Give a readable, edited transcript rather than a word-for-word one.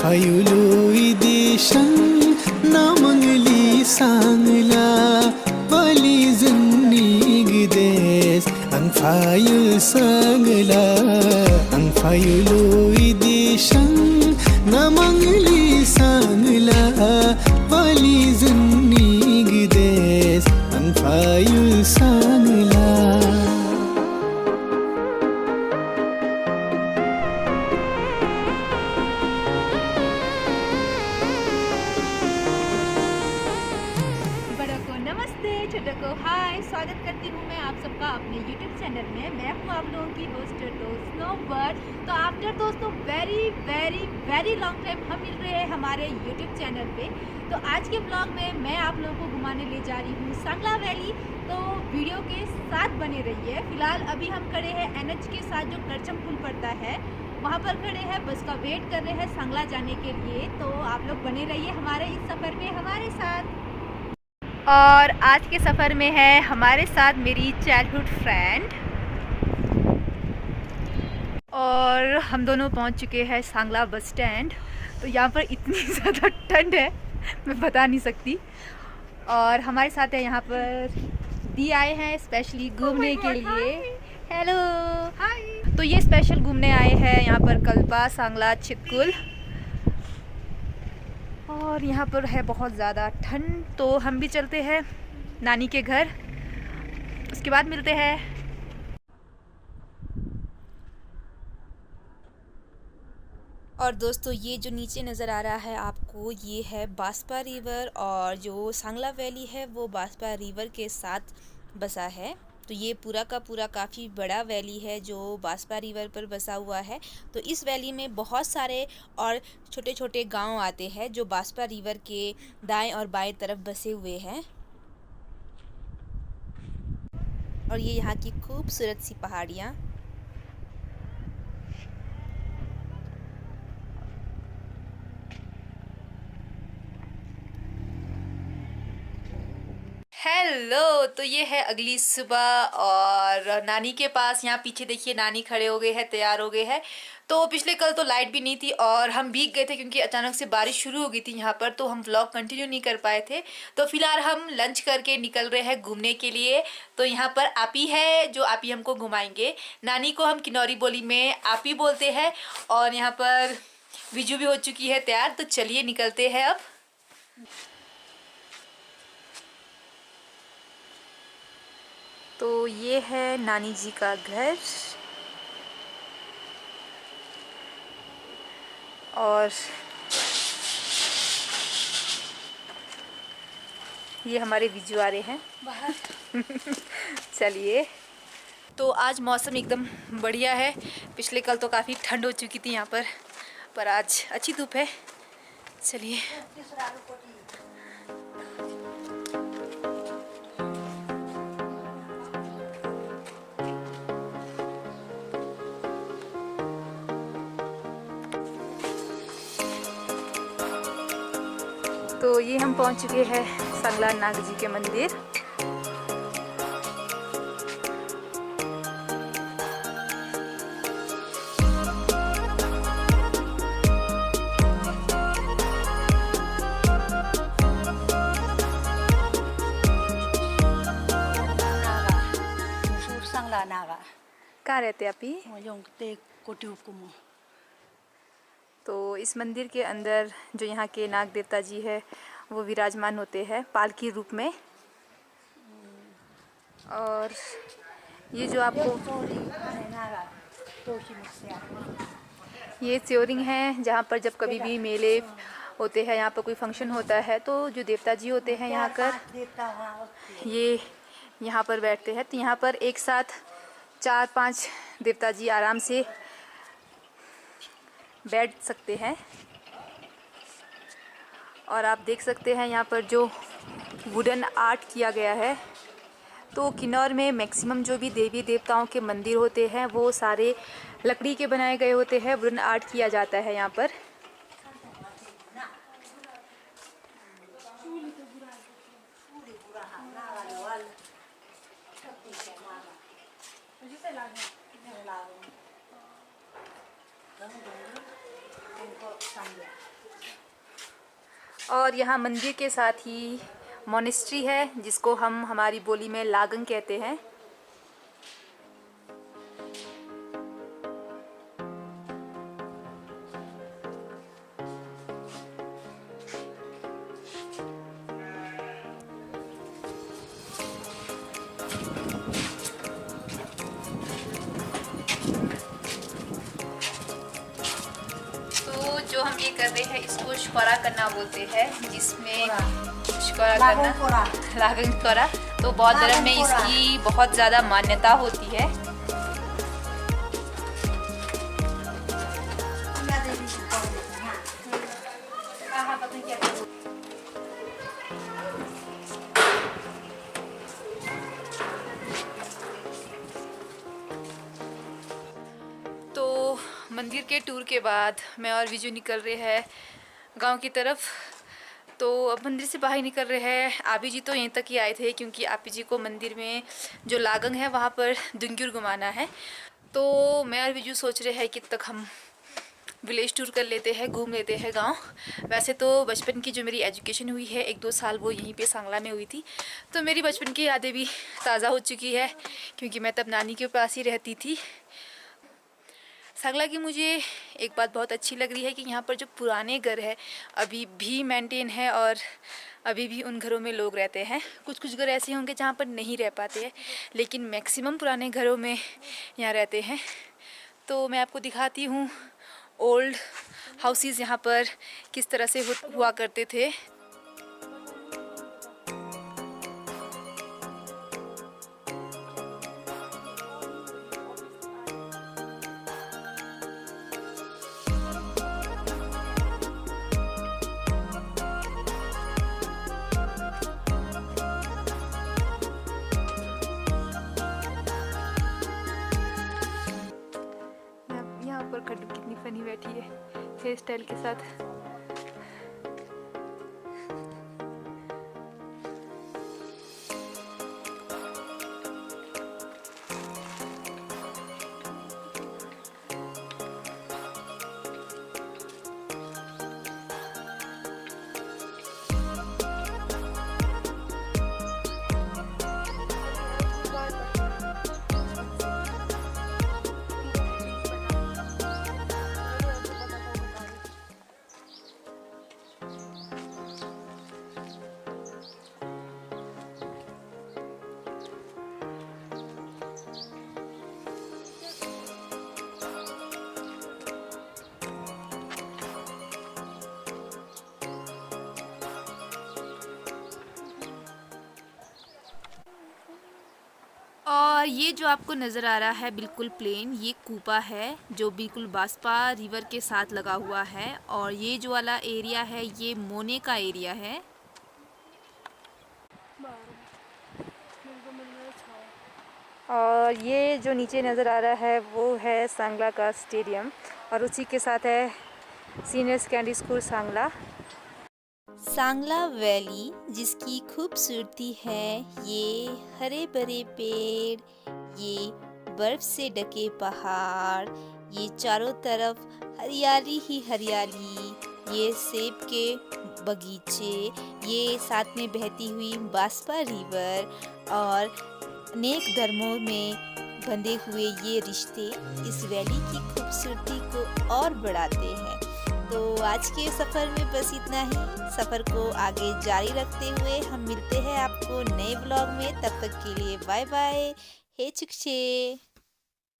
फायुलोई देशं नामंगली सांगला वली zunnigides ang fayul sagla ang fayuloy देशं नामंगली सांगला वली zunnigides ang fayul Sangla. छोटों को हाय, स्वागत करती हूँ मैं आप सबका अपने YouTube चैनल में। मैं हूँ आप लोगों की होस्ट स्नोबर्ड। तो आफ्टर दोस्तों वेरी लॉन्ग टाइम हम मिल रहे हैं हमारे YouTube चैनल पे। तो आज के ब्लॉग में मैं आप लोगों को घुमाने ले जा रही हूँ सांगला वैली। तो वीडियो के साथ बने रहिए। फिलहाल अभी हम खड़े हैं NH के साथ जो करचम पुल पड़ता है वहाँ पर खड़े हैं, बस का वेट कर रहे हैं सांगला जाने के लिए। तो आप लोग बने रहिए हमारे इस सफ़र में हमारे साथ। और आज के सफ़र में है हमारे साथ मेरी चाइल्डहुड फ्रेंड, और हम दोनों पहुंच चुके हैं सांगला बस स्टैंड। तो यहाँ पर इतनी ज़्यादा ठंड है मैं बता नहीं सकती। और हमारे साथ है यहाँ पर दी आए हैं स्पेशली घूमने के लिए। Hello hi. तो ये स्पेशल घूमने आए हैं यहाँ पर कल्पा, सांगला, चितकुल। और यहाँ पर है बहुत ज़्यादा ठंड, तो हम भी चलते हैं नानी के घर, उसके बाद मिलते हैं। और दोस्तों ये जो नीचे नज़र आ रहा है आपको, ये है बांसपा रिवर, और जो सांगला वैली है वो बांसपा रिवर के साथ बसा है। तो ये पूरा का पूरा काफ़ी बड़ा वैली है जो बांसपा रिवर पर बसा हुआ है। तो इस वैली में बहुत सारे और छोटे छोटे गांव आते हैं जो बांसपा रिवर के दाएं और बाएं तरफ बसे हुए हैं। और ये यहाँ की खूबसूरत सी पहाड़ियाँ। हेलो, तो ये है अगली सुबह और नानी के पास। यहाँ पीछे देखिए नानी खड़े हो गए हैं, तैयार हो गए हैं। तो पिछले कल तो लाइट भी नहीं थी और हम भीग गए थे क्योंकि अचानक से बारिश शुरू हो गई थी यहाँ पर, तो हम व्लॉग कंटिन्यू नहीं कर पाए थे। तो फिलहाल हम लंच करके निकल रहे हैं घूमने के लिए। तो यहाँ पर आपी है जो आपी हमको घुमाएंगे। नानी को हम किन्नौरी बोली में आपी बोलते हैं। और यहाँ पर विजू भी हो चुकी है तैयार, तो चलिए निकलते हैं अब। तो ये है नानी जी का घर, और ये हमारे विजू आ रहे हैं बाहर। चलिए। तो आज मौसम एकदम बढ़िया है। पिछले कल तो काफ़ी ठंड हो चुकी थी यहाँ पर आज अच्छी धूप है। चलिए। तो ये हम पहुंच चुके हैं सांगला नाग जी के मंदिर। सांगला नागा कहाँ रहते आप ही? कोटिकुमो। तो इस मंदिर के अंदर जो यहाँ के नाग देवता जी है वो विराजमान होते हैं पालकी रूप में। और ये जो आपको ये त्योरिंग है जहाँ पर जब कभी भी मेले होते हैं, यहाँ पर कोई फंक्शन होता है, तो जो देवता जी होते हैं यहाँ कर ये यहाँ पर बैठते हैं। तो यहाँ पर एक साथ 4-5 देवता जी आराम से बैठ सकते हैं। और आप देख सकते हैं यहाँ पर जो वुडन आर्ट किया गया है। तो किन्नौर में मैक्सिमम जो भी देवी देवताओं के मंदिर होते हैं वो सारे लकड़ी के बनाए गए होते हैं, वुडन आर्ट किया जाता है यहाँ पर। और यहाँ मंदिर के साथ ही मोनेस्ट्री है, जिसको हम हमारी बोली में लागंग कहते हैं। जो हम ये कर रहे हैं इसको शुकरा करना बोलते हैं, जिसमें शुकरा करना लागंग कोरा। तो बौद्ध धर्म में इसकी बहुत ज़्यादा मान्यता होती है। तो मंदिर के टूर के बाद मैं और विजू निकल रहे हैं गांव की तरफ। तो अब मंदिर से बाहर निकल रहे हैं। आपी जी तो यहीं तक ही आए थे, क्योंकि आपी जी को मंदिर में जो लागंग है वहाँ पर दुंगुर घुमाना है। तो मैं और विजू सोच रहे हैं कि तक हम विलेज टूर कर लेते हैं, घूम लेते हैं गांव। वैसे तो बचपन की जो मेरी एजुकेशन हुई है 1-2 साल वो यहीं पे सांगला में हुई थी, तो मेरी बचपन की यादें भी ताज़ा हो चुकी है, क्योंकि मैं तब नानी के पास ही रहती थी। सांगला की मुझे एक बात बहुत अच्छी लग रही है कि यहाँ पर जो पुराने घर है अभी भी मेंटेन है और अभी भी उन घरों में लोग रहते हैं। कुछ कुछ घर ऐसे होंगे जहाँ पर नहीं रह पाते हैं, लेकिन मैक्सिमम पुराने घरों में यहाँ रहते हैं। तो मैं आपको दिखाती हूँ ओल्ड हाउसेस यहाँ पर किस तरह से हुआ करते थे। पर खड्डू कितनी फनी बैठी है हेयर स्टाइल के साथ। और ये जो आपको नज़र आ रहा है बिल्कुल प्लेन, ये कूपा है जो बिल्कुल बास्पा रिवर के साथ लगा हुआ है। और ये जो वाला एरिया है ये मोने का एरिया है। और ये जो नीचे नज़र आ रहा है वो है सांगला का स्टेडियम, और उसी के साथ है senior secondary school Sangla. Sangla valley जिसकी खूबसूरती है ये हरे भरे पेड़, ये बर्फ से ढके पहाड़, ये चारों तरफ हरियाली ही हरियाली, ये सेब के बगीचे, ये साथ में बहती हुई बास्पा रिवर, और अनेक धर्मों में बंधे हुए ये रिश्ते इस वैली की खूबसूरती को और बढ़ाते हैं। तो आज के सफ़र में बस इतना ही। सफ़र को आगे जारी रखते हुए हम मिलते हैं आपको नए ब्लॉग में। तब तक के लिए बाय बाय। हे चुकचे।